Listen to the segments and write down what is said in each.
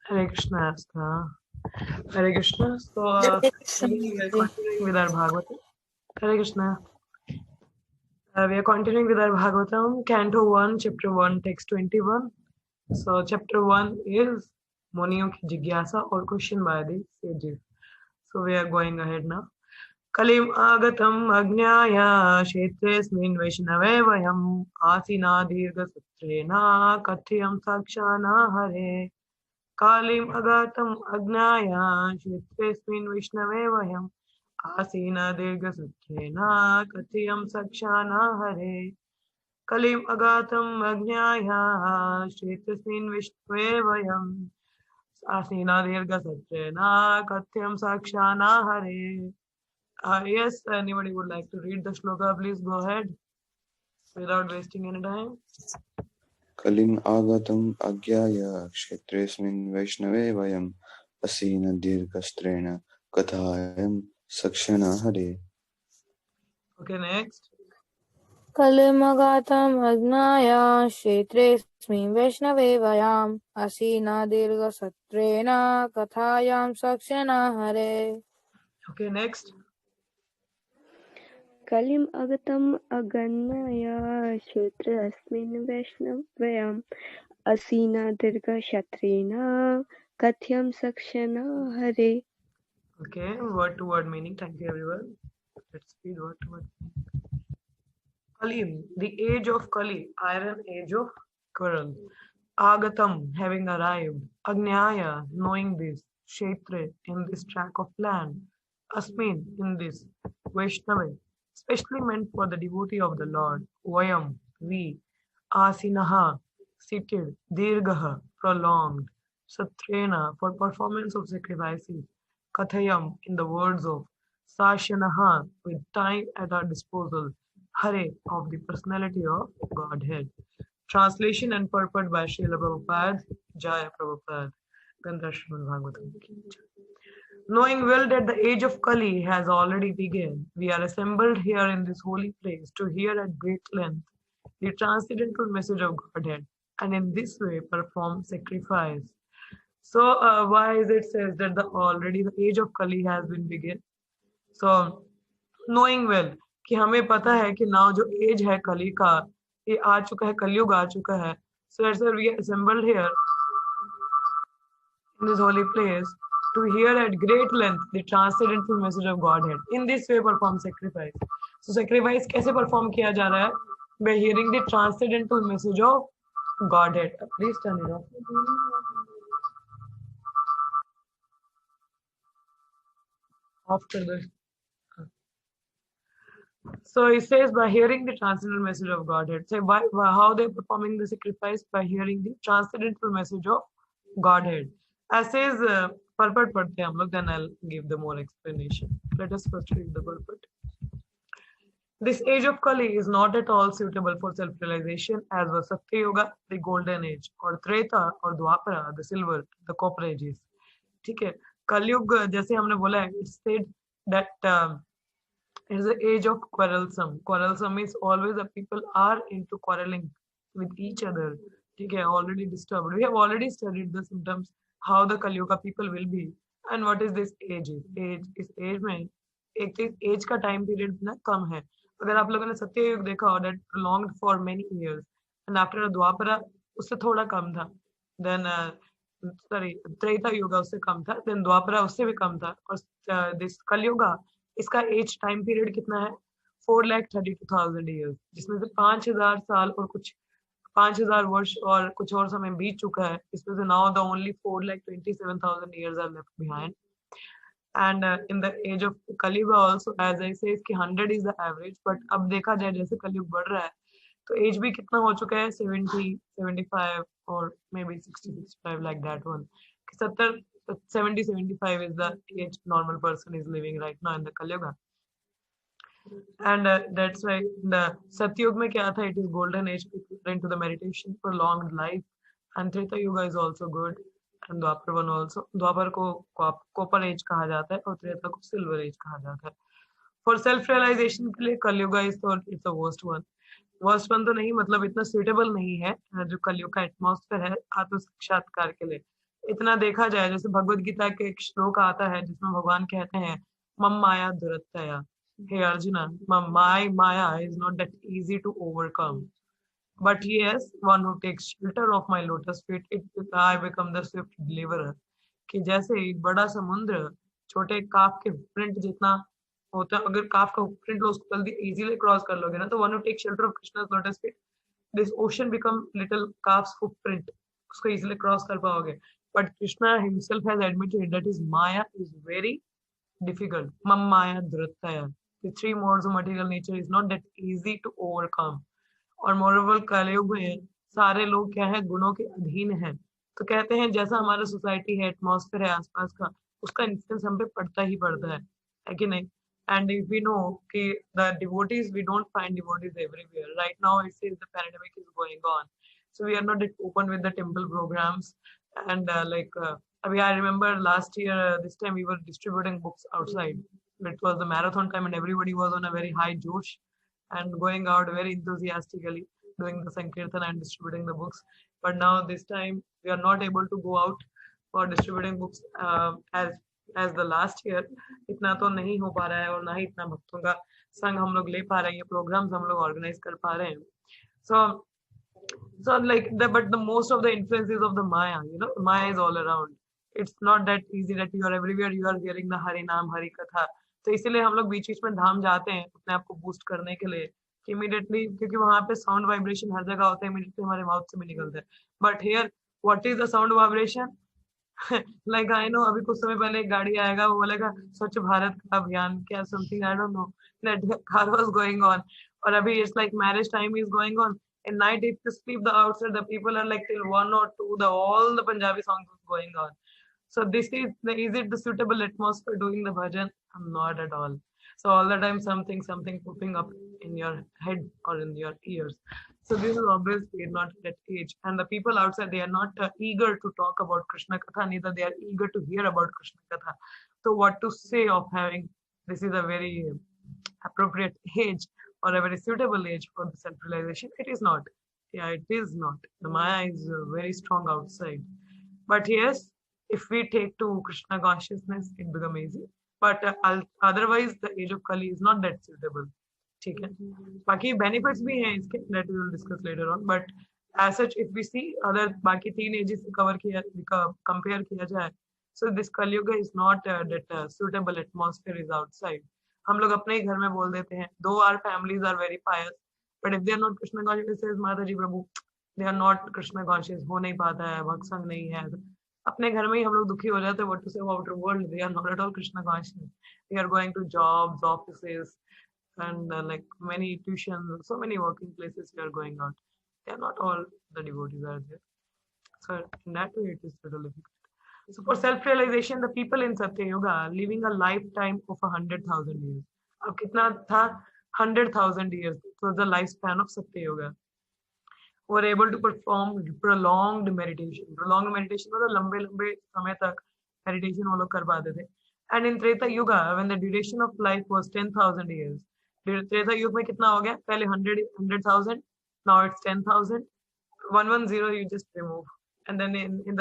Hare Krishna, Astha. Hare Krishna. So, we are continuing with our Bhagavatam. Hare Krishna. We are continuing with our Bhagavatam, Canto 1, Chapter 1, Text 21. So, Chapter 1 is Muniyo ki Jigyasa or question by the sages. So, we are going ahead now. कलिम आगतम अज्ञाय क्षेत्रेऽस्मिन् वैष्णवे वयम् आसीना दीर्घसूत्रेण कथ्यं साक्षाना हरे कालिम अगातम अज्ञाय क्षेत्रेऽस्मिन् वैष्णवे वयम् आसीना दीर्घसूत्रेण कथ्यं साक्षाना हरे कलिम अगातम अज्ञाय क्षेत्रेऽस्मिन् वैष्णवे वयम् आसीना दीर्घसूत्रेण कथ्यं साक्षाना हरे. Yes, anybody would like to read the shloka, please go ahead without wasting any time. कलिम आगतम अज्ञाय क्षेत्रेऽस्मिन् वैष्णवे वयम् असीन दीर्घस्त्रेण कथायं सक्षणा हरे. Okay, next. कलिमगातम् अज्ञाय क्षेत्रेऽस्मिन् वैष्णवे वयम् असीना दीर्घसत्रेण कथायां सक्षणा हरे. Okay, next. कलिम् अगतम् अगन्नाय क्षेत्रेऽस्मिन् वैष्णव्यम् असीना दीर्घशत्रेण कथ्यं सक्षणा Hare. Okay, word to word meaning. Thank you, everyone. Let's read word to word. Kalim, the age of Kali, iron age of quarrel. Agatam, having arrived. Agnyaya, knowing this. Kshetre, in this tract of land. Asmin, in this. Vaishnava, specially meant for the devotee of the Lord. Vayam, we. Asinaha, seated. Dirgaha, prolonged. Satrena, for performance of sacrifices. Kathayam, in the words of. Sashanaha, with time at our disposal. Hare, of the personality of Godhead. Translation and purport by Srila Prabhupada, Jaya Prabhupada. Gandhar Srimad Bhagavatam ki jai. Knowing well that the age of Kali has already begun, we are assembled here in this holy place to hear at great length the transcendental message of Godhead, and in this way perform sacrifice. So, why is it says that already the age of Kali has been begun? So, knowing well कि हमें पता है कि now जो as है कली का ये आ चुका है, कलयुग आ चुका है. So that's why we are assembled here in this holy place to hear at great length the transcendental message of Godhead. In this way perform sacrifice. So sacrifice कैसे perform किया जा रहा है? By hearing the transcendental message of Godhead. Please turn it off. Off कर दो. So it says by hearing the transcendental message of Godhead. So how they performing the sacrifice? By hearing the transcendental message of Godhead. As says purport padhte hum log, then I'll give the more explanation. Let us first read the purport. This age of Kali is not at all suitable for self-realization as was Satya Yoga, the golden age, or Treta or Dwapara, the silver, the copper ages. ठीक है, कलयुग जैसे हमने बोला है, it said that it is the age of quarrelsome. Quarrelsome means always the people are into quarreling with each other. ठीक है, already disturbed. We have already studied the symptoms, how the Kali-yuga people will be, and what is this age? Age इस age में एक age का time period ना कम है. अगर आप लोगों ने सत्य युग देखा हो, that prolonged for many years, and after Dwapara उससे थोड़ा कम था. Then sorry, त्रेता युगा उससे कम था. Then द्वापरा उससे भी कम था. और this कलयुगा इसका एज टाइम पीरियड कितना है? 4,32,000 ईयर्स, जिसमें से 5,000 साल और कुछ 5,000 वर्ष और कुछ और समय बीत चुका है. इसमें से now the only 4,27,000 years are left behind. And in the age of Kaliyuga also as I say कि 100 इज द एवरेज. बट अब देखा जाए जैसे कलयुग बढ़ रहा है तो एज भी कितना हो चुका है? 70, 75 और may be 60, 65 like that one. 70, 70, 75 is the age normal person is living right now in the Kali Yuga. And that's why the Satyug में क्या था? It is golden age, people into the meditation, prolonged life. And Treta Yuga is also good. And Dwapar one also. Dwapar को copper age कहा जाता है और Treta को silver age कहा जाता है. For self realization के लिए Kali-yuga is the worst one. Worst one तो नहीं, मतलब इतना सुटेबल नहीं है जो कलयुग का एटमॉस्फेयर है आत्म साक्षात्कार के लिए. इतना देखा जाए, जैसे भगवत गीता के एक श्लोक आता है जिसमें भगवान कहते हैं मम माया दुरत्यया, हे arjuna, my maya is not that easy to overcome, but yes, one who takes shelter of my lotus feet, I become the swift deliverer. कि जैसे एक बड़ा समुद्र छोटे काफ के प्रिंट जितना होता है, अगर काफ का प्रिंट लो उसको जल्दी इजीली क्रॉस कर लोगे ना, तो one who take shelter of Krishna's lotus feet, this ocean become little calf's footprint, उसको इजीली क्रॉस कर पाओगे. But Krishna himself has admitted that his maya is very difficult. Mam maya dhruttaya. The three modes of material nature is not that easy to overcome. और moreover कलयुग में सारे लोग क्या है, गुणों के अधीन हैं. तो कहते हैं जैसा हमारा सोसाइटी है, एटमॉस्फेयर है आसपास का, उसका इन्फ्लुएंस हम पे पड़ता ही पड़ता है कि नहीं. एंड इफ वी नो कि the devotees, we don't find devotees everywhere right now, it is the pandemic is going on, so we are not open with the temple programs. And I remember last year, this time we were distributing books outside. It was the marathon time and everybody was on a very high josh and going out very enthusiastically, doing the sankirtan and distributing the books. But now this time we are not able to go out for distributing books as the last year. इतना तो नहीं हो पा रहा है और ना ही इतना भक्तों का संग हम लोग ले पा रहे हैं, प्रोग्राम्स हम लोग ऑर्गेनाइज कर पा रहे हैं. So like but the most of the influences of the Maya, Maya is all around. It's not that easy that you are everywhere, you are hearing the Hari Naam, Hari Katha. तो इसीलिए हम लोग बीच बीच में धाम जाते हैं अपने आप को बूस्ट करने के लिए, कि इमीडिएटली, क्योंकि वहां पे साउंड वाइब्रेशन हर जगह होता है, इमीडिएटली हमारे माउथ से भी निकलता है. But here what is the sound vibration? Like I know, अभी कुछ समय पहले एक गाड़ी आएगा, वो बोलेगा स्वच्छ भारत का अभियान क्या something, I don't know, that car was going on. और अभी it's like marriage time is going on. At night, if you sleep the outside, the people are like till 1 or 2, all the Punjabi songs is going on. So is it the suitable atmosphere doing the bhajan? Not at all. So all the time something popping up in your head or in your ears. So this is obviously not that age. And the people outside, they are not eager to talk about Krishna Katha, neither they are eager to hear about Krishna Katha. So what to say of having, this is a very appropriate age or a very suitable age for the self-realization? It is not. Yeah, it is not. The Maya is very strong outside. But yes, if we take to Krishna consciousness, it becomes easy. But otherwise, the age of Kali is not that suitable. ठीक है. बाकी benefits भी हैं इसके, that we will discuss later on. But as such, if we see other बाकी 3 ages से compare किया जाए, so this Kali Yuga is not that suitable atmosphere is outside. हम लोग अपने ही घर में बोल देते हैं, though our families are very pious, but if they are not Krishna conscious, says माता जी प्रभु, they are not Krishna conscious, हो नहीं पाता है, भक्त संग नहीं है, अपने घर में ही हम लोग दुखी हो जाते हैं. What to say about the world? They are not at all Krishna conscious. They are going to jobs, offices, and like many tuitions, so many working places we are going out. They are not all the devotees are there. So in that way, it is totally difficult. So for self-realization, the people in Satya Yoga are living a lifetime of 100,000 years. अब कितना था? 100,000 years. It was the lifespan of Satya Yoga. Were able to perform prolonged meditation. Prolonged meditation मतलब लंबे समय तक meditation वो लोग कर पाते थे. And in Treta Yuga, when the duration of life was 10,000 years, Treta Yuga में कितना हो गया? पहले 100,000, now it's 10,000. 110 you just remove. And then in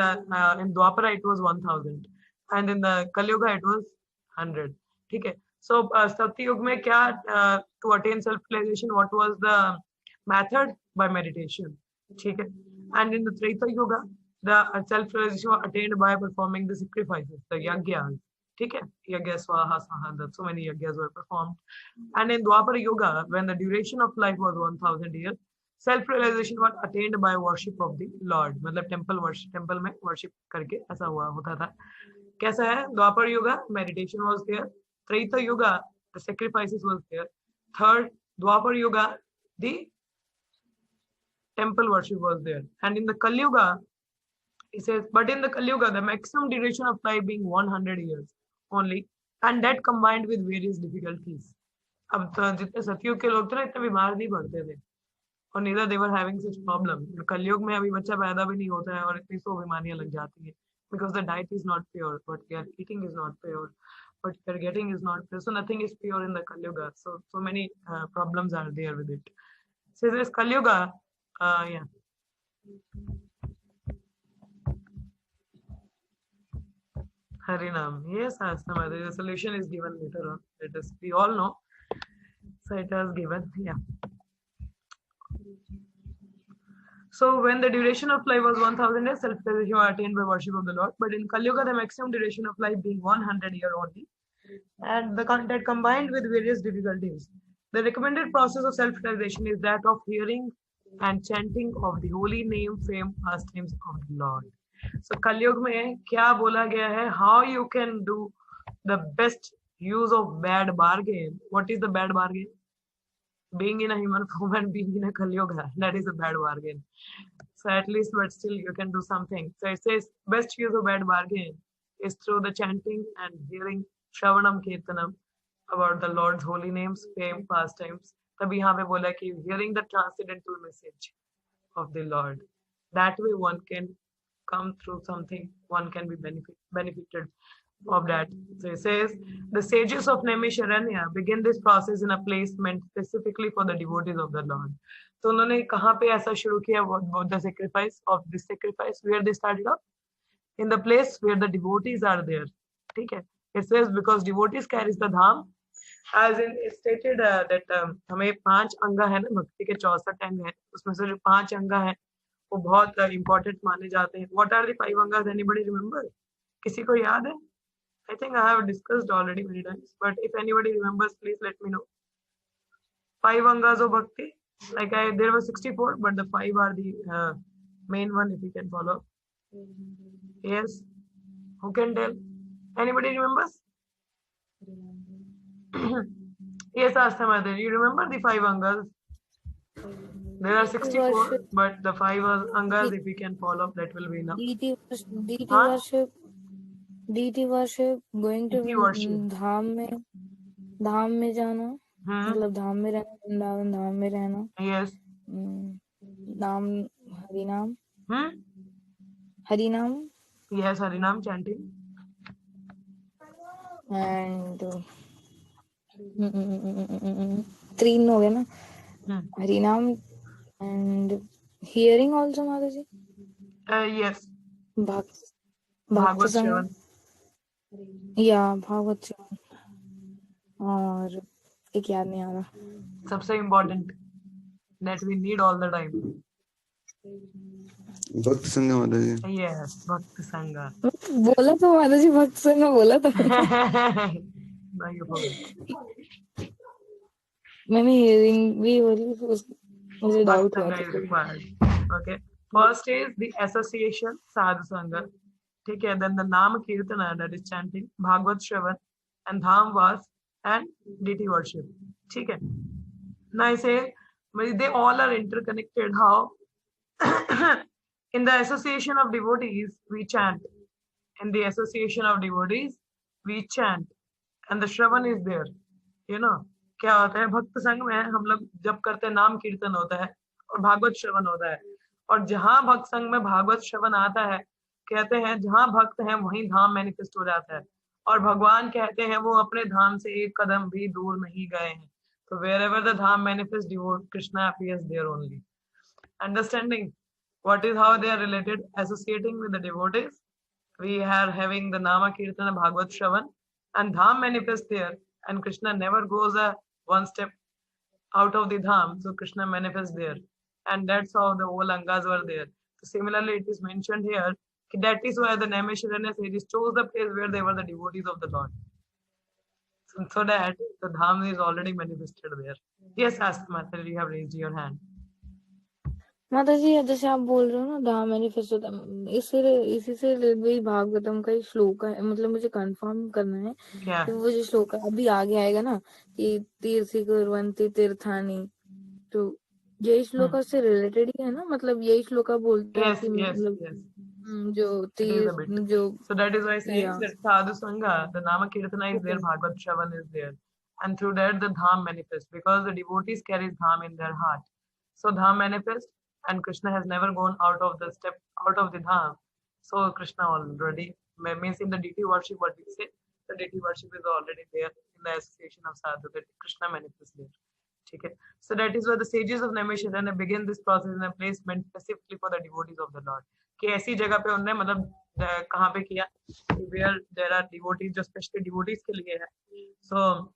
Dwapara it was 1,000, and in the Kali Yuga it was 100. ठीक है. So Satya Yuga में क्या to attain self-realization, what was the method? By meditation. ठीक है. And in the Treta Yuga, the self-realization was attained by performing the sacrifices, the yagyas. ठीक है. Yagya swaha saha, that so many yagyas were performed. And in Dwapara Yuga, when the duration of life was 1,000 years, self-realization was attained by worship of the Lord. मतलब temple में worship करके ऐसा हुआ होता था. कैसा है? Dwapara Yuga, meditation was there. Treta Yuga, the sacrifices was there. Third, Dwapara Yuga, the temple worship was there. And in the Kali Yuga, he says, but in the Kali Yuga, the maximum duration of life being 100 years only, and that combined with various difficulties. अब तो जितने सतयुग के लोग थे ना, इतने बीमार नहीं पड़ते थे, और neither they were having such problem. कलयुग में अभी बच्चा पैदा भी नहीं होता है और इतनी सौ बीमारियां लग जाती है, because the diet is not pure, what we are eating is not pure, what we are getting is not pure, so nothing is pure in the Kali Yuga. So many problems are there with it. So this Kali Yuga, yeah. Harinam. Yes, Asthama. The solution is given later on. It is, we all know. So it is given. Yeah. So when the duration of life was 1000 years, self-realization was attained by worship of the Lord. But in Kali Yuga, the maximum duration of life being 100 years only, and that combined with various difficulties. The recommended process of self-realization is that of hearing and chanting of the holy name, fame, pastimes of the Lord. So Kalyug में क्या बोला गया है? How you can do the best use of bad bargain? What is the bad bargain? Being in a human form and being in a Kali Yuga, that is a bad bargain. So at least, but still you can do something. So it says best use of bad bargain is through the chanting and hearing Shravanam Kirtanam about the Lord's holy names, fame, pastimes. तभी यहाँ पे बोला कि hearing the transcendental message of the Lord. That way one can come through something, one can be benefited of that. So it says, the sages of Naimisharanya begin this process in a place meant specifically for the devotees of the Lord. तो उन्होंने कहाँ पे ऐसा शुरू किया, the sacrifice of this sacrifice, where they started off? In the place where the devotees are there. ठीक है? It says because devotees carries the dham, as in it stated that हमें 5 अंगा है ना भक्ति के 64 अंग है, उसमें से जो 5 अंगा है वो बहुत important माने जाते हैं. What are the 5 angas? Anybody remember? किसी को याद है? I think I have discussed already many times, but if anybody remembers, please let me know. 5 angas of bhakti, like there were 64, but the 5 are the main one. If you can follow. Yes, who can tell? Anybody remembers? Yes, Asthama, you remember the 5 angas? There are 64, Worship. but the 5 angas, if we can follow, that will be enough. Deity हाँ? worship, deity worship, going to Deity worship. धाम में जाना, मतलब धाम में रहना, वृंदावन धाम में रहना, Yes. नाम हरिनाम, Yes, Harinam chanting. and 3 हो गया ना, हरिनाम and hearing also, Mataji. Yes. Bhagavad Shravan. Yeah, Bhagavad Shravan. और एक याद नहीं आ रहा. सबसे important that we need all the time. भक्त संग माता जी. Yes, Bhakti Sangha. बोला तो माता जी भक्त संग बोला था. Now you forget. मैंने hearing भी बोली, मुझे doubt Bhakti हुआ Sangha था. is required. Okay. First is the association Sadhu Sangha. ठीक है. Then the Nama Kirtana, that is chanting, Bhagavad Shravan, and Dham Vas and deity worship. ठीक है. Now I say they all are interconnected. How? In the association of devotees, we chant. In the association of devotees, we chant. And the Shravan is there. You know, क्या होता है भक्त संग में हम लोग जब करते हैं नाम कीर्तन होता है और भागवत श्रवण होता है. और जहां भक्त संग में भागवत श्रवण आता है, कहते हैं जहां भक्त हैं वहीं धाम मैनिफेस्ट हो जाता है. और भगवान कहते हैं वो अपने धाम से एक कदम भी दूर नहीं गए हैं. So wherever the dham manifests, Krishna appears there only. Understanding what is how they are related, associating with the devotees, we are having the Nama Kirtana Bhagavad Shravan, and dham manifests there, and Krishna never goes one step out of the dham, so Krishna manifests there, and that's how the whole angas were there. So similarly, it is mentioned here that is why the Naimisharanya sages chose the place where they were the devotees of the Lord. So that the dham is already manifested there. Yes, ask Mataji, you have raised your hand. माता जी जैसे आप बोल रहे हो ना धाम manifest होता है, इसी से भी भागवतम का ही श्लोक है, मतलब मुझे कंफर्म करना है कि वो जो श्लोक अभी आगे आएगा ना कि तीर्थी कुर्वन्ति तीर्थानि, तो यही श्लोक से रिलेटेड ही है ना, मतलब यही श्लोक बोलते हैं कि मतलब जो तीर्थ जो. So that is why I say that Sadhu Sangha, the Nama Kirtana is there, Bhagavad Shravan is there, and through that the dham manifests because the devotees carry dham in their heart. So dham manifests, and Krishna has never gone out of the dham. So Krishna already means in the deity worship, what we say, the deity worship is already there in the association of sadhu, that Krishna manifests there. Okay. So that is why the sages of Naimisharanya begin this process in a place meant specifically for the devotees of the Lord. कि ऐसी जगह पे उन्होंने मतलब कहाँ पे किया? Where there are devotees, जो specially devotees के लिए है. So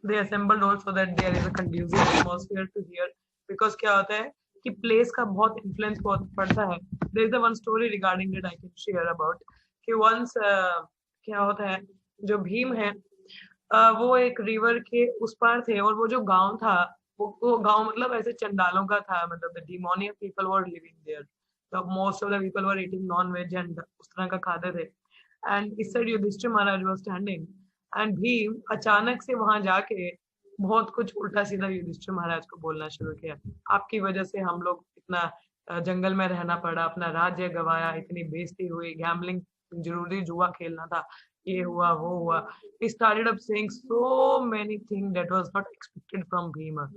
they assembled also that there is a conducive atmosphere to hear, because क्या होता है कि place का बहुत influence बहुत पड़ता है. There is a one story regarding that I can share about कि once क्या होता है, जो भीम है वो एक रिवर के उस पार थे, और वो जो गांव था वो गांव मतलब ऐसे चंडालों का था, मतलब the demoniac people were living there. So most of the people were eating non-veg and उस तरह का खाते थे. And इस side Yudhishthira Maharaj was standing, and Bhima अचानक से वहां जाके बहुत कुछ उल्टा सीधा युधिष्ठिर महाराज को बोलना शुरू किया. आपकी वजह से हम लोग इतना जंगल में रहना पड़ा, अपना राज्य गवाया, इतनी बेइज्जती हुई, गैम्बलिंग जरूरी, जुआ खेलना था, ये हुआ वो हुआ. He started up saying so many things that was not expected from Bhima,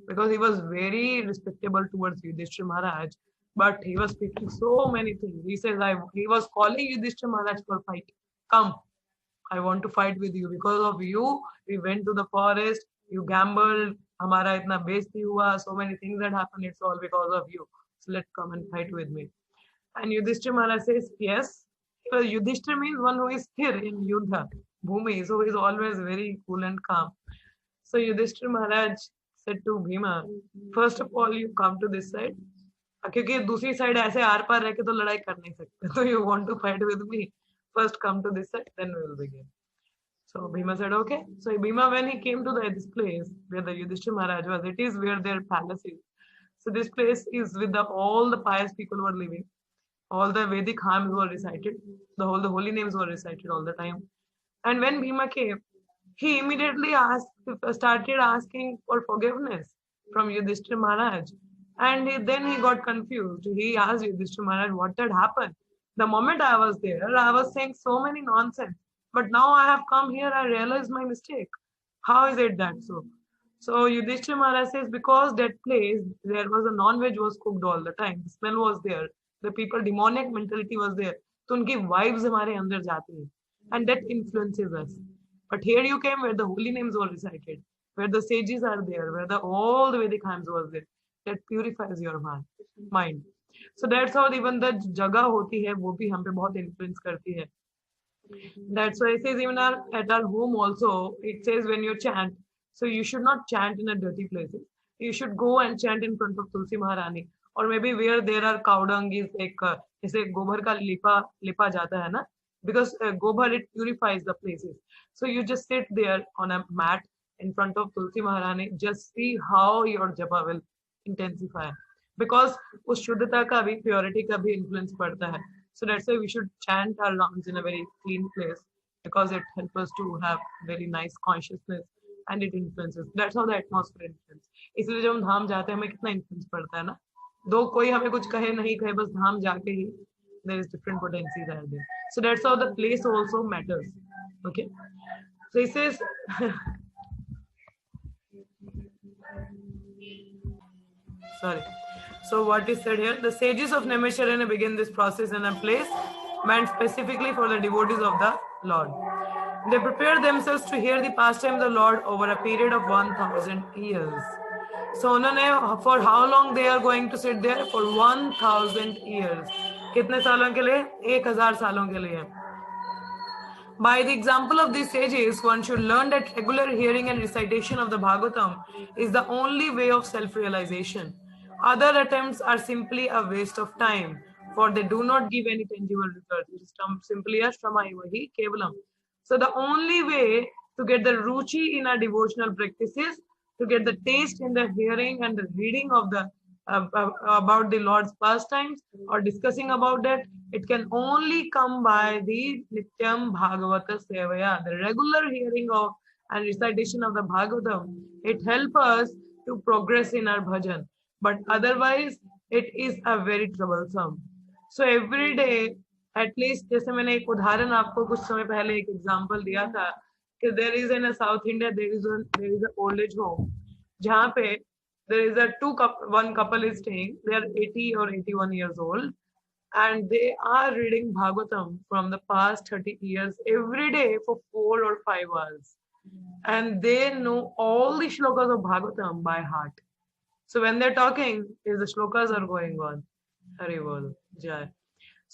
because he was very respectable towards Yudhishthira Maharaj, but he was speaking so many things. He says, he was calling Yudhishthira Maharaj for fight. Come, I want to fight with you. Because of you, we went to the forest, you gambled, हमारा इतना बेइज्जती हुआ, so many things that happened, it's all because of you. So let's come and fight with me. And Yudhishthira Maharaj says, yes. Well, Yudhishthira means one who is here in Yuddha, Bhumi, so he is always very cool and calm. So Yudhishthira Maharaj said to Bhima, first of all, you come to this side. क्योंकि दूसरी side ऐसे are पार रह के तो लड़ाई कर नहीं सकते, तो you want to fight with me, first come to this side, then we will begin. So Bhima said, okay. So Bhima, when he came to this place where the Yudhishthira Maharaj was, it is where their palace is. So this place is with all the pious people who are living. All the Vedic hymns were recited. The holy names were recited all the time. And when Bhima came, he immediately started asking for forgiveness from Yudhishthira Maharaj. And then he got confused. He asked Yudhishthira Maharaj what had happened. The moment I was there, I was saying so many nonsense. But now I have come here, I realized my mistake. How is it that so? So Yudhishthira Maharaj says, because that place, there was a non-veg was cooked all the time. The smell was there. The people, demoniac mentality was there. तो उनकी vibes हमारे अंदर जाती हैं. And that influences us. But here you came where the holy names were recited, where the sages are there, where all the Vedic hymns was there. That purifies your mind. So that's how even the जगह होती है वो भी हम पे बहुत influence करती है. That's why it says even at our home also, it says when you chant, so you should not chant in a dirty places. You should go and chant in front of Tulsi Maharani, or maybe where there are cow dung is एक जैसे गोबर का लिपा जाता है ना, because गोबर it purifies the places. So you just sit there on a mat in front of Tulsi Maharani, just see how your japa will intensify, because उस शुद्धता का भी, purity का भी influence पड़ता है. So that's why we should chant our rounds in a very clean place, because it helps us to have very nice consciousness and it influences. That's how the atmosphere influences. इसलिए जब हम धाम जाते हैं हमें कितना influence पड़ता है ना. दो कोई हमें कुछ कहे नहीं कहे, बस धाम जाके ही there is different potencies are there. So that's how the place also matters. Okay. So he says, sorry. So what is said here? The sages of Naimisharanya begin this process in a place meant specifically for the devotees of the Lord. They prepare themselves to hear the pastimes of the Lord over a period of 1,000 years. So उन्होंने for how long they are going to sit there? For 1,000 years. कितने सालों के लिए? 1,000 सालों के लिए. By the example of these sages, one should learn that regular hearing and recitation of the Bhagavatam is the only way of self-realization. Other attempts are simply a waste of time, for they do not give any tangible result. It is simply a shramayivahi kevalam. So the only way to get the ruchi in our devotional practices, to get the taste in the hearing and the reading of the about the Lord's pastimes or discussing about that, it can only come by the Nityam Bhagavata Sevaya, the regular hearing of and recitation of the Bhagavatam. It helps us to progress in our bhajan, but otherwise it is a very troublesome. So every day, at least, जैसे मैंने एक उदाहरण आपको कुछ समय पहले एक example दिया था कि there is in a South India there is a old age home जहाँ पे there is one couple is staying. They are 80 or 81 years old, and they are reading Bhagavatam from the past 30 years every day for 4 or 5 hours, and they know all the shlokas of Bhagavatam by heart. So when they're talking, the shlokas are going on. Hari Bol, Jai.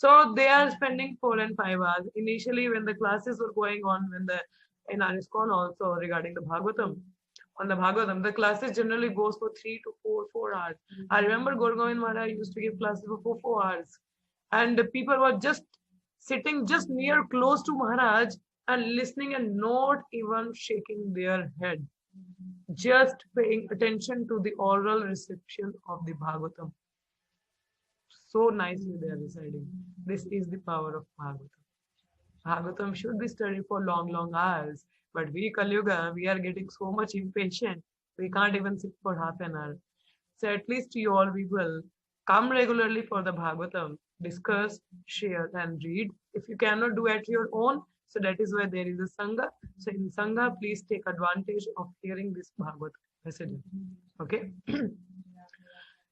So they are spending 4 and 5 hours. Initially, when the classes were going on, in our ISKCON also regarding the Bhagavatam, on the Bhagavatam, the classes generally goes for 3 to 4 hours. I remember Gorgovind Maharaj used to give classes for 4 hours, and the people were just sitting just near close to Maharaj and listening and not even shaking their head, just paying attention to the oral reception of the Bhagavatam. So nicely they are reciting. This is the power of Bhagavatam. Bhagavatam should be studied for long hours, but we Kali Yuga, we are getting so much impatient, we can't even sit for half an hour. So at least you all people come regularly for the Bhagavatam, discuss, share and read. If you cannot do at your own, so that is why there is a Sangha. So in Sangha, please take advantage of hearing this Bhagavad message. Okay.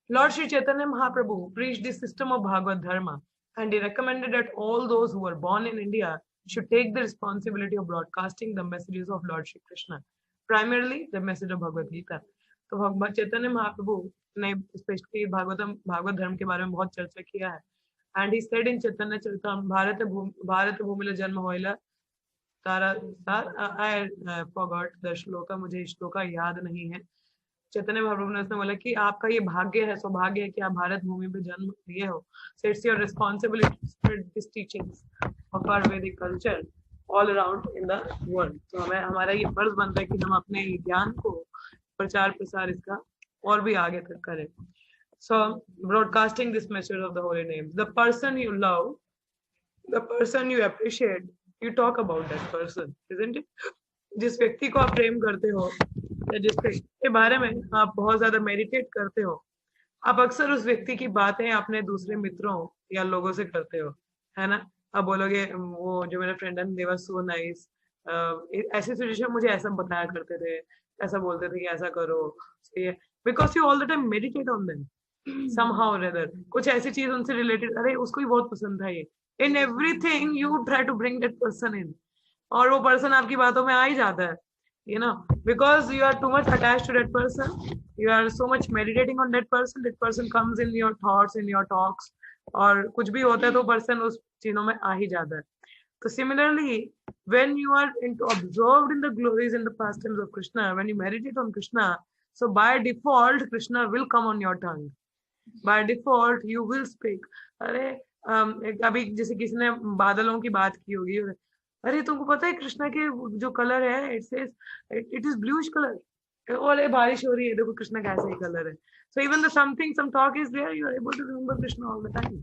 Lord Sri Chaitanya Mahaprabhu preached the system of Bhagavad Dharma, and he recommended that all those who were born in India should take the responsibility of broadcasting the messages of Lord Shri Krishna, primarily the message of Bhagavad Gita. तो भगवान चैतन्य महाप्रभु ने specially Bhagavat धर्म के बारे में बहुत चर्चा किया है. एंड ही सेड इन चैतन्य चरितामृत भारत भूमिला जन्म होइला तारा आई फॉरगॉट द श्लोका, मुझे श्लोका याद नहीं है. चैतन्य महाप्रभु ने बोला कि आपका ये भाग्य है, सौभाग्य है कि आप भारत भूमि पे जन्म लिए हो. So it's your responsibility to spread this teachings of our Vedic culture all around in the world. तो हमें हमारा ये फर्ज बनता है कि हम अपने ज्ञान को प्रचार प्रसार इसका और भी आगे तक करें. So broadcasting this message of the holy names. The person you love, the person you appreciate, you talk about that person, isn't it? जिस व्यक्ति को आप प्रेम करते हो या जिस व्यक्ति के बारे में आप बहुत ज्यादा मेडिटेट करते हो, आप अक्सर उस व्यक्ति की बातें अपने दूसरे मित्रों या लोगों से करते हो, है ना. आप बोलोगे वो जो मेरे फ्रेंड है दे वर सो नाइस, ऐसी सिचुएशन मुझे ऐसा बताया करते थे, ऐसा बोलते थे कि ऐसा करो, because you all the time meditate on them somehow or other. कुछ ऐसी चीज उनसे रिलेटेड, अरे उसको भी बहुत पसंद था ये, in everything you try to bring that person in, और वो पर्सन आपकी बातों में आ ही जाता है, you know, because you are too much attached to that person, you are so much meditating on that person comes in your thoughts, in your talks, और कुछ भी होता है तो पर्सन उस चीजों में आ ही जाता है. So similarly, when you are absorbed in the glories and the pastimes of Krishna, when you meditate on Krishna, so by default Krishna will come on your tongue. By default you will speak. अरे अभी जैसे किसी ने बादलों की बात की होगी, अरे तुमको पता है कृष्णा के जो कलर है, इट इज ब्लूइश कलर, और बारिश हो रही है, देखो कृष्णा का ऐसा ही कलर है. So even the some talk is there, you are able to remember Krishna all the time.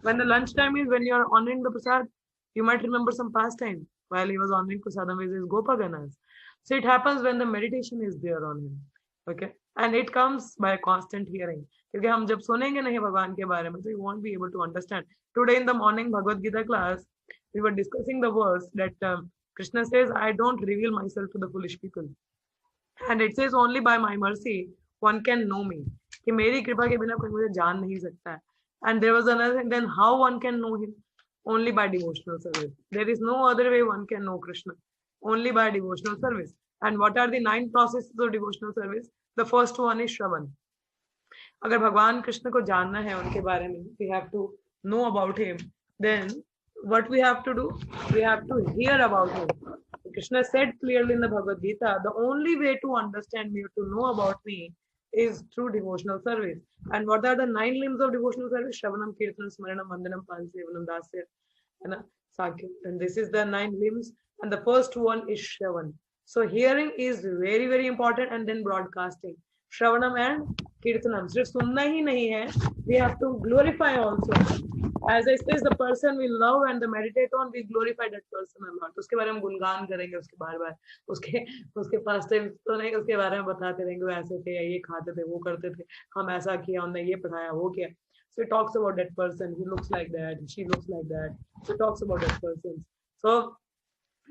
When the lunch time is, when you are honoring the prasad, you might remember some past time while he was honoring prasadam with his Gopaganas. So it happens when the meditation is there on him. Okay, and it comes by constant hearing. क्योंकि हम जब सुनेंगे नहीं भगवान के बारे में, so you won't be able to understand. Today in the morning Bhagavad Gita class, we were discussing the verse that Krishna says, I don't reveal myself to the foolish people, and it says only by my mercy one can know me, कि मेरी कृपा के बिना कोई मुझे जान नहीं सकता है. And there was another thing, then how one can know him? Only by devotional service. There is no other way one can know Krishna, only by devotional service. And what are the 9 processes of devotional service? The first one is Shravan. अगर भगवान कृष्ण को जानना है, उनके बारे में, we have to know about him, then what we have to do? We have to hear about him. Krishna said clearly in the Bhagavad Gita, the only way to understand me, to know about me, is through devotional service. And what are the 9 limbs of devotional service? Shravanam, Kirtanam, Smaranam, Vandanam, Pansevanam, Dasya, and Sakya. And this is the 9 limbs. And the first one is Shravan. So hearing is very, very important, and then broadcasting. Shravanam and Kirtanam. सिर्फ सुनना ही नहीं है, we have to glorify also. As I says, the person we love and the meditate on, we glorify that person a lot. उसके बारे में गुणगान करेंगे, उसके बार-बार उसके पास टाइम तो नहीं, उसके बारे में बताते रहेंगे, वो ऐसे थे, ये खाते थे, वो करते थे, हम ऐसा किया, हमने ये पढ़ाया, वो किया. So it talks about that person, he looks like that, she looks like that. So it talks about that person. So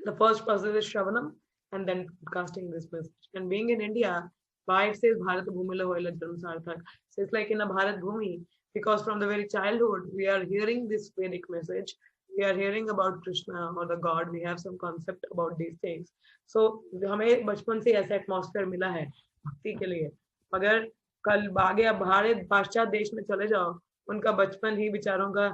the first process is Shravanam, and then casting this message. And being in India, why it says Bharat Bhumila Hoila Dharma Sarthak. So it's like in a Bharat Bhumi, because from the very childhood we are hearing this Vedic message, we are hearing about Krishna or the God, we have some concept about these things. So हमें बचपन से ऐसा atmosphere मिला है भक्ति के लिए. अगर कल आगे आप भारत पाश्चात्य देश में चले जाओ, उनका बचपन ही बेचारों का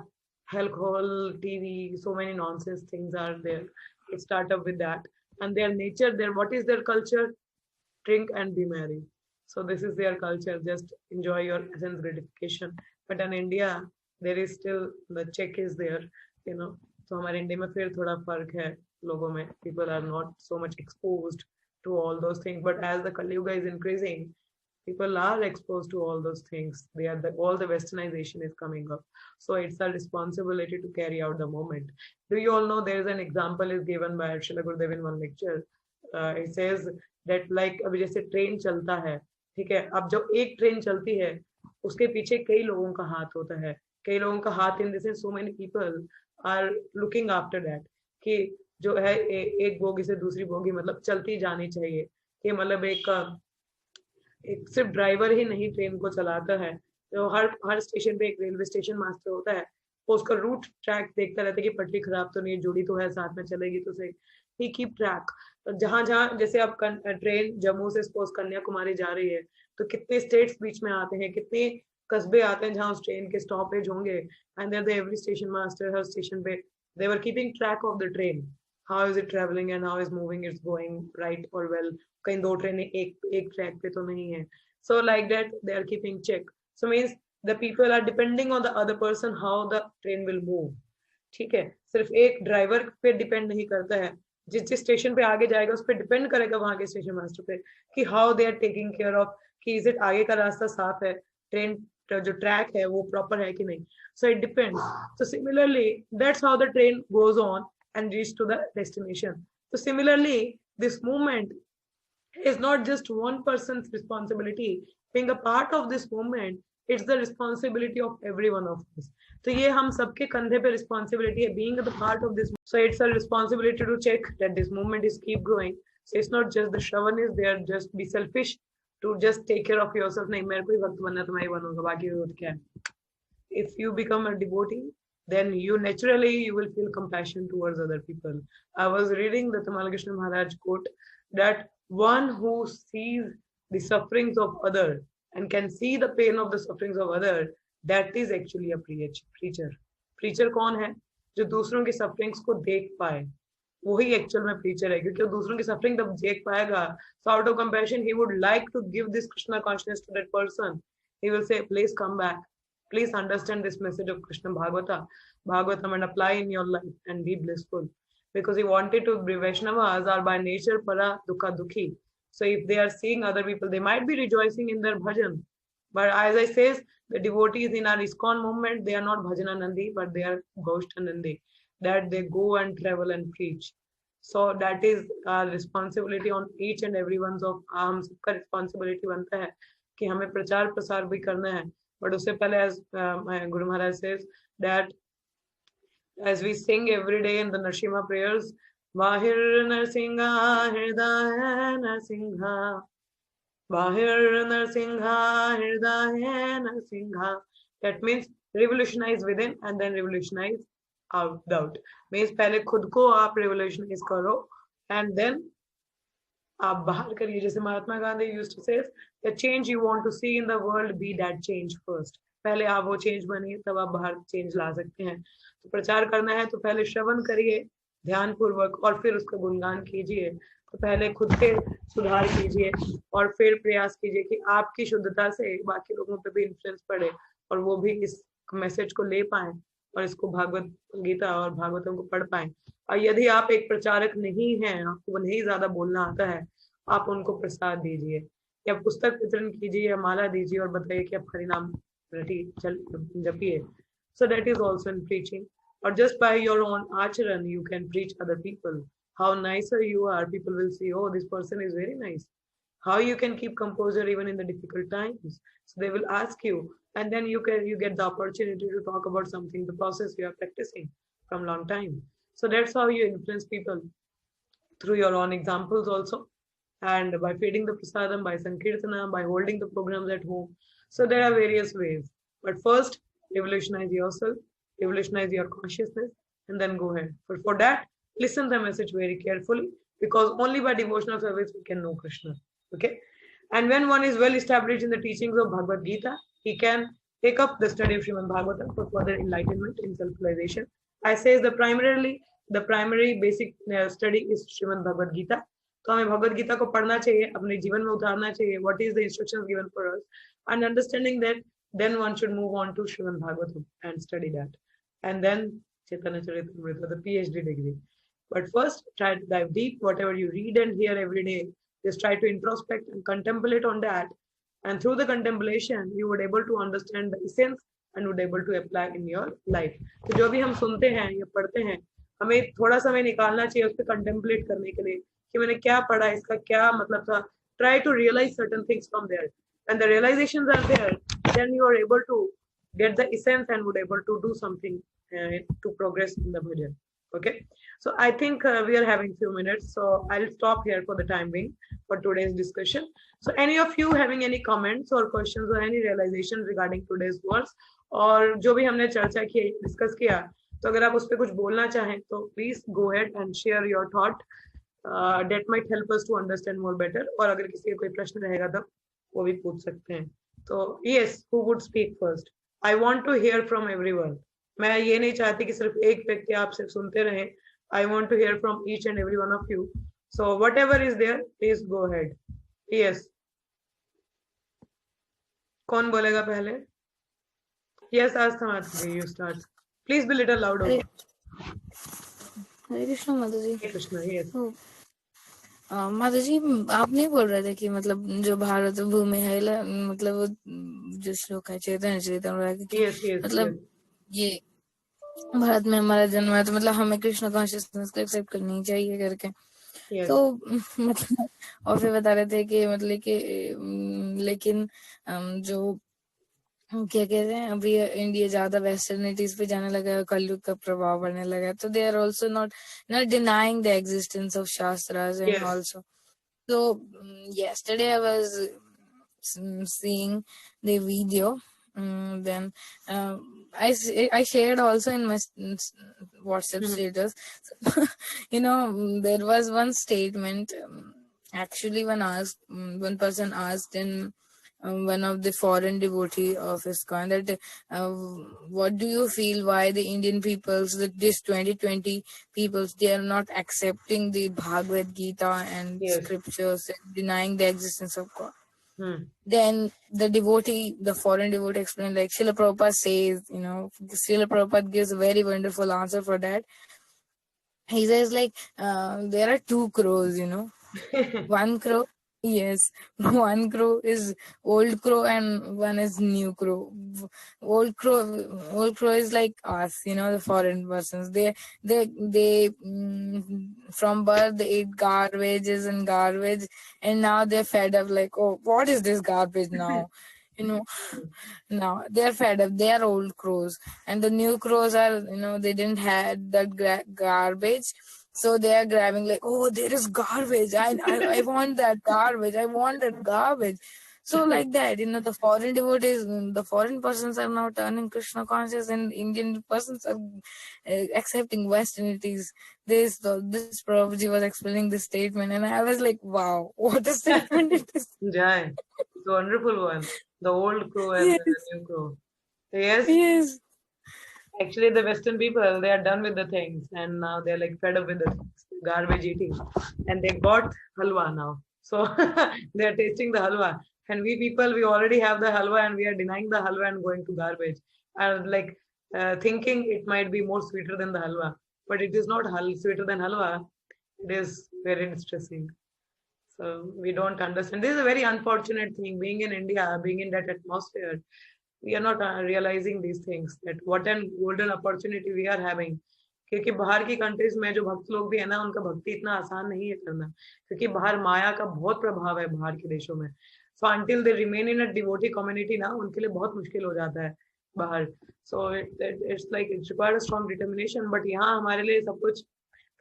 alcohol, TV, so many nonsense things are there. It start up with that. And their nature, what is their culture? Drink and be merry. So this is their culture. Just enjoy your sense gratification. But in India, there is still the check is there, you know. So हमारे India में फिर थोड़ा फर्क है लोगों में. People are not so much exposed to all those things. But as the Kali Yuga is increasing, people are exposed to all those things. All the westernization is coming up. So it's our responsibility to carry out the moment. Do you all know there is an example is given by Srila Gurudev in one lecture. It says that like अभी जैसे train चलता है, ठीक है, अब जो एक train चलती है उसके पीछे कई लोगों का हाथ होता है. कई लोगों का हाथ in this so many people are looking after that कि जो है एक बोगी से दूसरी बोगी मतलब चलती जानी चाहिए. कि मतलब एक सिर्फ ड्राइवर ही नहीं ट्रेन को चलाता है. तो हर स्टेशन पे एक रेलवे स्टेशन मास्टर होता है. वो उसका रूट ट्रैक देखता रहता है कि पटरी खराब तो नहीं है, जुड़ी तो है, साथ में चलेगी तो सही. ही कीप ट्रैक. जहां जहां जैसे अब ट्रेन जम्मू से सपोज कन्याकुमारी जा रही है तो कितने स्टेट्स बीच में आते हैं, कितने कस्बे आते हैं जहां उस ट्रेन के स्टॉपेज होंगे. And there the every station master हर स्टेशन पे they were keeping track of the train. How is it travelling and how is moving, it's going right और वेल. कहीं दो ट्रेनें एक ट्रैक पे तो नहीं है. So like that they are keeping check. So means the people are depending on the other person how the train will move. ठीक है, सिर्फ एक ड्राइवर पे डिपेंड नहीं करता है. जिस स्टेशन पे आगे जाएगा उस पर डिपेंड करेगा वहां के स्टेशन मास्टर पे कि how they are taking care of कि इज इट आगे का रास्ता साफ है, ट्रेन जो ट्रैक है वो प्रॉपर है कि नहीं. So it depends. So similarly that's how the train goes on and reach to the destination. So similarly this movement is not just one person's responsibility. Being a part of this movement, it's the responsibility of every one of us. तो ये हम सबके कंधे पे responsibility है being a part of this. So it's a responsibility to check that this movement is keep growing. So it's not just the Shravan is there, just be selfish to just take care of yourself. नहीं मेरे को ही भक्त बनना है तो मैं ही बनूंगा, बाकी क्या है. If you become a devotee, then you naturally you will feel compassion towards other people. I was reading the Tamal Krishna Maharaj quote that one who sees the sufferings of other and can see the pain of the sufferings of other, that is actually a preacher. Preacher कौन है? जो दूसरों की sufferings को देख पाए, वही actual में preacher है. क्योंकि वो दूसरों की suffering तब देख पाएगा, so out of compassion he would like to give this Krishna consciousness to that person. He will say, please come back. Please understand this message of Krishna Bhagavatam and apply in your life and be blissful. Because he wanted to be Vaishnavas are by nature para dukha dukhi. So if they are seeing other people, they might be rejoicing in their bhajan. But as I says, the devotees in our ISKCON movement, they are not bhajananandi, but they are Ghoshtanandi. That they go and travel and preach. So that is our responsibility on each and everyone's of हम सबका responsibility बनता है कि हमें प्रचार प्रसार भी करना है. But उससे पहले as Guru Maharaj says that as we sing every day in the Narsimha prayers, Bahir Narsingha Hriday Narsingha, Bahir Narsingha Hriday Narsingha. That means revolutionize within and then revolutionize out. Means पहले खुद को आप revolutionize करो and then आप बाहर करिए. जैसे Mahatma Gandhi used to say, the change you want to see in the world, be that change first. पहले आप वो चेंज बनिए तब आप बाहर चेंज ला सकते हैं. तो प्रचार करना है तो पहले श्रवण करिए ध्यान पूर्वक और फिर उसका गुणगान कीजिए. तो पहले खुद के सुधार कीजिए और फिर प्रयास कीजिए कि आपकी शुद्धता से बाकी लोगों पे भी इन्फ्लुएंस पड़े और वो भी इस मैसेज को ले पाए और इसको भागवत गीता और भागवतम को पढ़ पाए. और यदि आप एक प्रचारक नहीं हैं, आपको नहीं ज्यादा बोलना आता है, आप उनको प्रसाद दीजिए या पुस्तक वितरण कीजिए या माला दीजिए और बताइए कि आप हरिनाम जपिए. So that is also in preaching. Or just by your own acharan, you can preach other people. How nicer you are, people will see, oh, this person is very nice. How you can keep composure even in the difficult times. So they will ask you, and then you get the opportunity to talk about something, the process you are practicing from long time. So that's how you influence people through your own examples also, and by feeding the prasadam, by sankirtana, by holding the programs at home. So there are various ways. But first, revolutionize yourself, revolutionize your consciousness, and then go ahead. But for that, listen the message very carefully, because only by devotional service we can know Krishna. Okay? And when one is well established in the teachings of Bhagavad Gita, he can take up the study of Srimad Bhagavatam for further enlightenment in self-realization. I say the primary basic study is Srimad Bhagavad Gita. तो हमें भगवद गीता को पढ़ना चाहिए, अपने जीवन में उतारना चाहिए. What is the instructions given for us? And understanding that, then one should move on to Srimad Bhagavatam and study that. And then Chaitanya Charitamrita, the PhD degree. But first, try to dive deep. Whatever you read and hear every day, just try to introspect and contemplate on that. And through the contemplation, you would able to understand the essence and would able to apply in your life. तो जो भी हम सुनते हैं या पढ़ते हैं, हमें थोड़ा समय निकालना चाहिए उस पर कंटेम्पलेट करने के लिए कि मैंने क्या पढ़ा, इसका क्या मतलब था. Try to realize certain things from there. When the realizations are there, then you are able to get the essence and would able to do something to progress in the bhajan. Okay, so I think we are having few minutes, so I'll stop here for the time being for today's discussion. So any of you having any comments or questions or any realization regarding today's words और जो भी हमने चर्चा की, discuss किया, तो अगर आप उस पर कुछ बोलना चाहें तो please go ahead and share your thought. That might help us to understand more better. और अगर किसी का कोई प्रश्न रहेगा तो वो भी पूछ सकते हैं. तो yes, who would speak first? I want to hear from everyone. मैं ये नहीं चाहती कि सिर्फ एक व्यक्ति आप सिर्फ सुनते रहे. I want to hear from each and every one of you. So whatever is there, please go ahead. Yes. कौन बोलेगा पहले? Yes, Astha, you start. Please be little louder. हरे कृष्ण माता जी. Hare Krishna, yes. माता जी, आप नहीं बोल रहे थे कि मतलब जो भारत भूमि है, मतलब जो श्लोक है चैतन्य चरितमृत की, मतलब ये भारत में हमारा जन्म है तो मतलब हमें कृष्ण कॉन्शियसनेस को एक्सेप्ट करनी चाहिए करके. तो मतलब और फिर बता रहे थे कि मतलब कि लेकिन जो क्या कहते हैं, अभी इंडिया ज्यादा वेस्टर्निटीज पे जाने लगा है, कलयुग का प्रभाव बढ़ने लगा है, तो they are also not denying the existence of shastras and also. So yesterday I was seeing the video. Then I shared also in my WhatsApp status. You know, there was one statement. Actually, one person asked in one of the foreign devotee of ISKCON that what do you feel why the Indian peoples, this 2020 peoples, they are not accepting the Bhagavad Gita and scriptures and denying the existence of God. Then the foreign devotee explained, like Srila Prabhupada says, you know, Srila Prabhupada gives a very wonderful answer for that. He says like there are two crows, you know. One crow, yes, one crow is old crow and one is new crow. Old crow is like us, you know, the foreign persons. They from birth they eat garbages and garbage, and now they're fed up. Like, oh, what is this garbage now? You know, now they're fed up. They are old crows, and the new crows are, you know, they didn't have that garbage. So they are grabbing like, oh, there is garbage. I want that garbage. I want that garbage. So like that, you know, the foreign devotees, the foreign persons are now turning Krishna conscious, and Indian persons are accepting Westernities. This Prabhuji was explaining this statement, and I was like, wow, what a statement it is. Jai, it's a wonderful one. The old crow and the new crow. Yes. Actually, the Western people, they are done with the things, and now they're like fed up with the garbage eating, and they got halwa now. So they are tasting the halwa, and we people, we already have the halwa, and we are denying the halwa and going to garbage, and like thinking it might be more sweeter than the halwa, but it is not sweeter than halwa. It is very distressing. So we don't understand. This is a very unfortunate thing. Being in India, being in that atmosphere, we are not realizing these things, that what an golden opportunity we are having. क्योंकि बाहर की countries में जो भक्त लोग भी है ना, उनका भक्ति इतना आसान नहीं है करना, क्योंकि बाहर माया का बहुत प्रभाव है बाहर के देशों में. So until they remain in a devotee community ना, उनके लिए बहुत मुश्किल हो जाता है बाहर. So it's like it requires a strong determination. But यहाँ हमारे लिए सब कुछ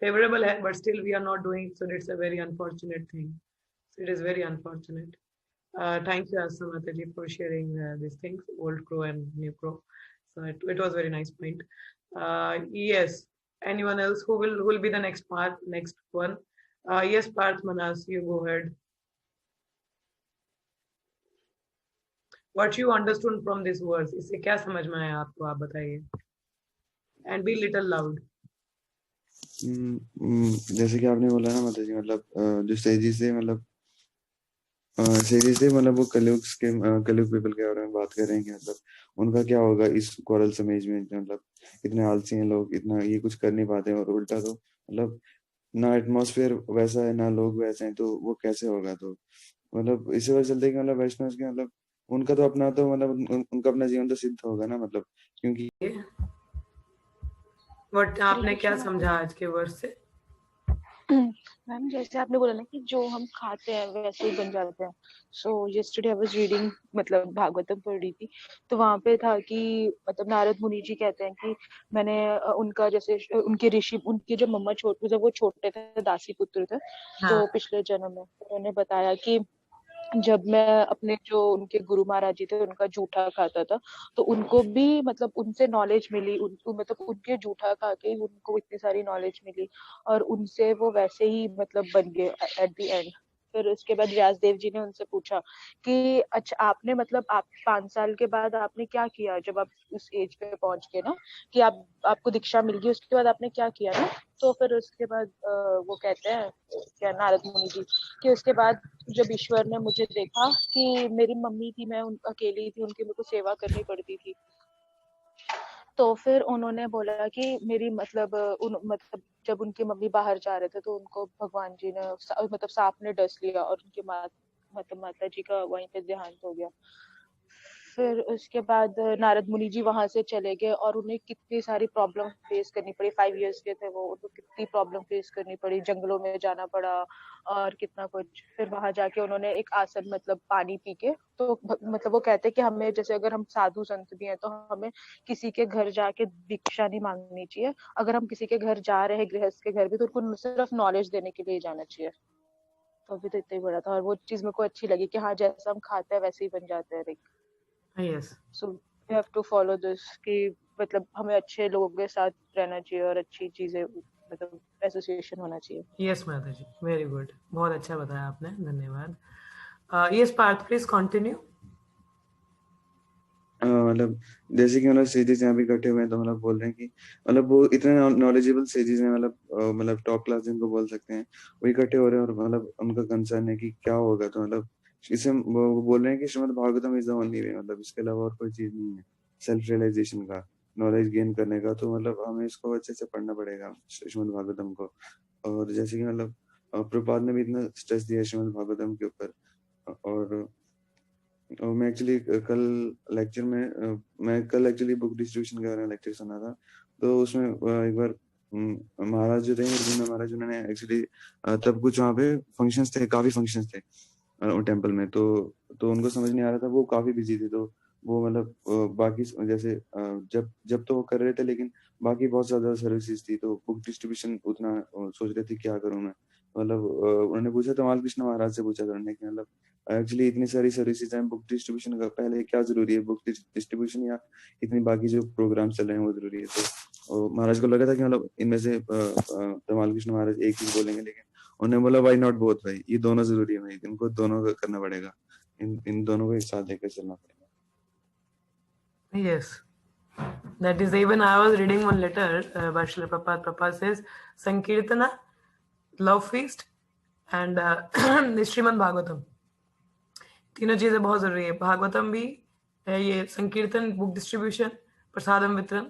favorable है, but still we are not doing. So it's a very unfortunate thing. So it is very unfortunate. Thank you, Asa Mataji, for sharing these things, old crow and new crow. So it was a very nice point. Yes. Anyone else who will be the next one? Yes, Parth Manas, you go ahead. What you understood from this verse, इससे क्या समझ में आया आपको, आप बताइए. And be little loud. जैसे कि आपने बोला ना माता जी, मतलब जो सेजिस है, मतलब सेजिस है, मतलब वो कलयुग पीपल के बारे में बात कर रहे हैं कि मतलब उनका क्या होगा इस कोरल समेज में, मतलब इतने आलसी हैं लोग, इतना ये कुछ कर नहीं पाते, और उल्टा तो मतलब ना एटमॉस्फेयर वैसा है ना लोग वैसे हैं, तो वो कैसे होगा. तो मतलब इसी वजह चलते कि मतलब वैष्णव के मतलब उनका तो अपना, तो मतलब उनका अपना जीवन तो सिद्ध होगा ना, मतलब क्योंकि What आपने क्या समझा आज के वर्ष से? मैम जैसे आपने बोला ना कि जो हम खाते हैं वैसे ही बन जाते हैं. सो यस्टरडे आई वाज रीडिंग, मतलब भागवतम पढ़ रही थी, तो वहां पे था कि मतलब नारद मुनि जी कहते हैं कि मैंने उनका जैसे उनके ऋषि, उनके जो मम्मा छोटे, जब वो छोटे थे दासी पुत्र थे, तो पिछले जन्म में उन्होंने बताया कि जब मैं अपने जो उनके गुरु महाराज जी थे उनका जूठा खाता था, तो उनको भी मतलब उनसे नॉलेज मिली, मतलब उनके जूठा खा के उनको इतनी सारी नॉलेज मिली, और उनसे वो वैसे ही मतलब बन गए एट द एंड. फिर उसके बाद व्यास देव जी ने उनसे पूछा कि अच्छा आपने मतलब आप 5 साल के बाद आपने क्या किया, जब आप उस एज पे पहुंच गए ना कि आपको दीक्षा मिल गई, उसके बाद आपने क्या किया ना. तो फिर उसके बाद वो कहते हैं क्या नारद मुनि जी कि उसके बाद जब ईश्वर ने मुझे देखा कि मेरी मम्मी थी, मैं अकेली थी, उनकी मेरे को सेवा करनी पड़ती थी, तो फिर उन्होंने बोला कि मेरी मतलब जब उनकी मम्मी बाहर जा रहे थे तो उनको भगवान जी ने मतलब सांप ने डस लिया और उनकी माता जी का वहीं पे देहांत हो गया. फिर उसके बाद नारद मुनि जी वहां से चले गए और उन्हें कितनी सारी प्रॉब्लम फेस करनी पड़ी. 5 इयर्स के थे वो, उनको कितनी प्रॉब्लम फेस करनी पड़ी, जंगलों में जाना पड़ा और कितना कुछ. फिर वहां जाके उन्होंने एक आसन मतलब पानी पी के, तो मतलब वो कहते हैं कि हमें जैसे अगर हम साधु संत भी हैं तो हमें किसी के घर जाके दीक्षा नहीं मांगनी चाहिए. अगर हम किसी के घर जा रहे हैं, गृहस्थ के घर भी, तो उनको सिर्फ नॉलेज देने के लिए जाना चाहिए. तो अभी तो इतना ही बड़ा था और वो चीज मेरे को अच्छी लगी कि हाँ जैसा हम खाते हैं वैसे ही बन जाते हैं. Yes. So we have to follow this कि मतलब हमें अच्छे लोगों के साथ रहना चाहिए और अच्छी चीजें मतलब एसोसिएशन होना चाहिए. Yes, माता जी, very good. बहुत अच्छा बताया आपने, धन्यवाद. Yes, Parth, please continue. मतलब जैसे कि मतलब सेजिस यहाँ पे इकट्ठे हुए हैं, तो मतलब बोल रहे हैं कि मतलब वो इतने नॉलेजेबल सेजिस हैं, मतलब टॉप क्लास जिनको बोल सकते हैं, वो इकट्ठे हो रहे हैं और मतलब उनका कंसर्न है कि क्या होगा. तो मतलब इसे वो बोल रहे हैं कि Shrimad Bhagavatam is the only way, मतलब इसके अलावा और कोई चीज नहीं है सेल्फ रियलाइजेशन का, नॉलेज गेन करने का. तो मतलब हमें इसको अच्छे से पढ़ना पड़ेगा श्रीमद् भागवतम को. और जैसे कि मतलब प्रभुपाद ने भी इतना स्ट्रेस दिया श्रीमद् भागवतम के ऊपर. और मैं एक्चुअली कल लेक्चर में मैं कल एक्चुअली बुक डिस्ट्रीब्यूशन के बारे में लेक्चर सुना था. तो उसमें एक बार महाराज जो थे निर्गुण महाराज, उन्होंने एक्चुअली तब कुछ वहाँ पे फंक्शंस थे, काफी फंक्शंस थे टेम्पल में. तो उनको समझ नहीं आ रहा था, वो काफी बिजी थे. तो वो मतलब बाकी जैसे जब जब तो वो कर रहे थे, लेकिन बाकी बहुत ज्यादा सर्विसेज थी. तो बुक डिस्ट्रीब्यूशन उतना सोच रहे थे क्या करूँ मैं. मतलब उन्होंने पूछा तो तमाल कृष्ण महाराज से पूछा था उन्होंने कि मतलब एक्चुअली इतनी सारी सर्विसेज हैं, बुक डिस्ट्रीब्यूशन का पहले क्या जरूरी है, बुक डिस्ट्रीब्यूशन या इतनी बाकी जो प्रोग्राम चल रहे हैं वो जरूरी है. तो महाराज को लगा था कि मतलब इनमें से तमाल कृष्ण महाराज एक चीज बोलेंगे, लेकिन उन्होंने बोला वाई नॉट बोथ भाई, ये दोनों जरूरी है भाई, इनको दोनों का करना पड़ेगा, इन दोनों को एक साथ लेकर चलना पड़ेगा. Yes. That is, even I was reading one letter by Srila Prabhupada. Prabhupada says Sankirtana, love feast and Srimad Bhagavatam. तीनों चीजें बहुत जरूरी है. भागवतम भी है, ये संकीर्तन, बुक डिस्ट्रीब्यूशन, प्रसादम वितरण,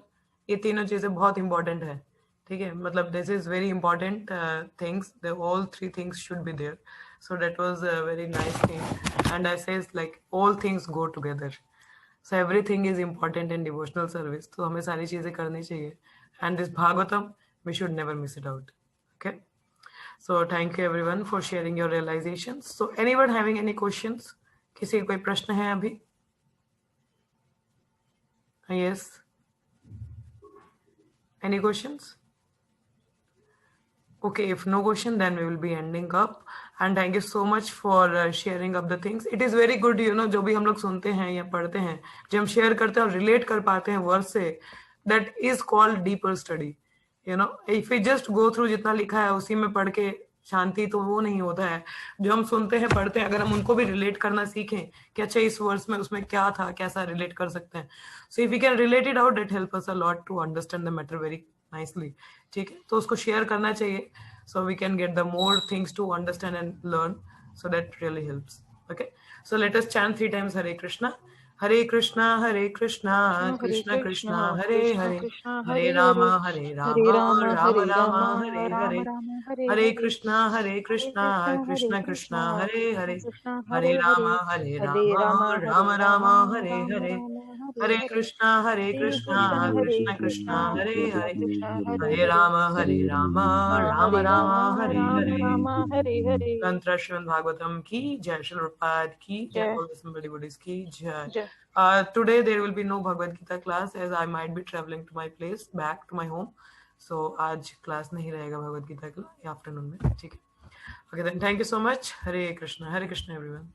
ये तीनों चीजें बहुत इंपॉर्टेंट है. ठीक है, मतलब this is very important things, all three things should be there. So that was a very nice thing and I says like all things go together. So everything is important in devotional service. तो हमें सारी चीजें करनी चाहिए and this Bhagavatam we should never miss it out. Okay, so thank you everyone for sharing your realisations. So anyone having any questions? किसी का कोई प्रश्न है अभी? Yes, any questions? Okay, if no question, then we will be ending up. And thank you so much for sharing up the things. It is very good, you know, जो भी हम लोग सुनते हैं या पढ़ते हैं, जब हम शेयर करते हैं और रिलेट कर पाते हैं वर्ड से, that is called deeper study. You know, if we just go through जितना लिखा है उसी में पढ़ के शांति तो वो नहीं होता है जो हम सुनते हैं पढ़ते हैं, अगर हम उनको भी रिलेट करना सीखें कि अच्छा इस वर्स में उसमें क्या था, कैसा रिलेट कर सकते हैं. So if we can relate it out, it help us a lot to understand the matter very nicely. ठीक है, तो उसको शेयर करना चाहिए, so we can get the more things to understand and learn, so that really helps. Okay, so let us chant 3 times Hare Krishna. Hare Krishna, Hare Krishna, Krishna Krishna, Hare Hare, Hare Rama, Rama Rama, Hare Hare. Hare Krishna, Krishna Krishna, Hare Hare, Hare Rama, Rama Rama, Hare Hare. Hare Krishna, Krishna Krishna, Hare Hare, Hare Rama, Rama Rama, Hare Hare. Tantra Srimad Bhagavatam ki jai, Srila Prabhupada ki jai, all the Assembly Buddhists ki jai. Today there will be no Bhagavad Gita class as I might be traveling to my place, back to my home. So आज class नहीं रहेगा भगवद गीता का afternoon में. ठीक है. Okay, then thank you so much. Hare Krishna everyone.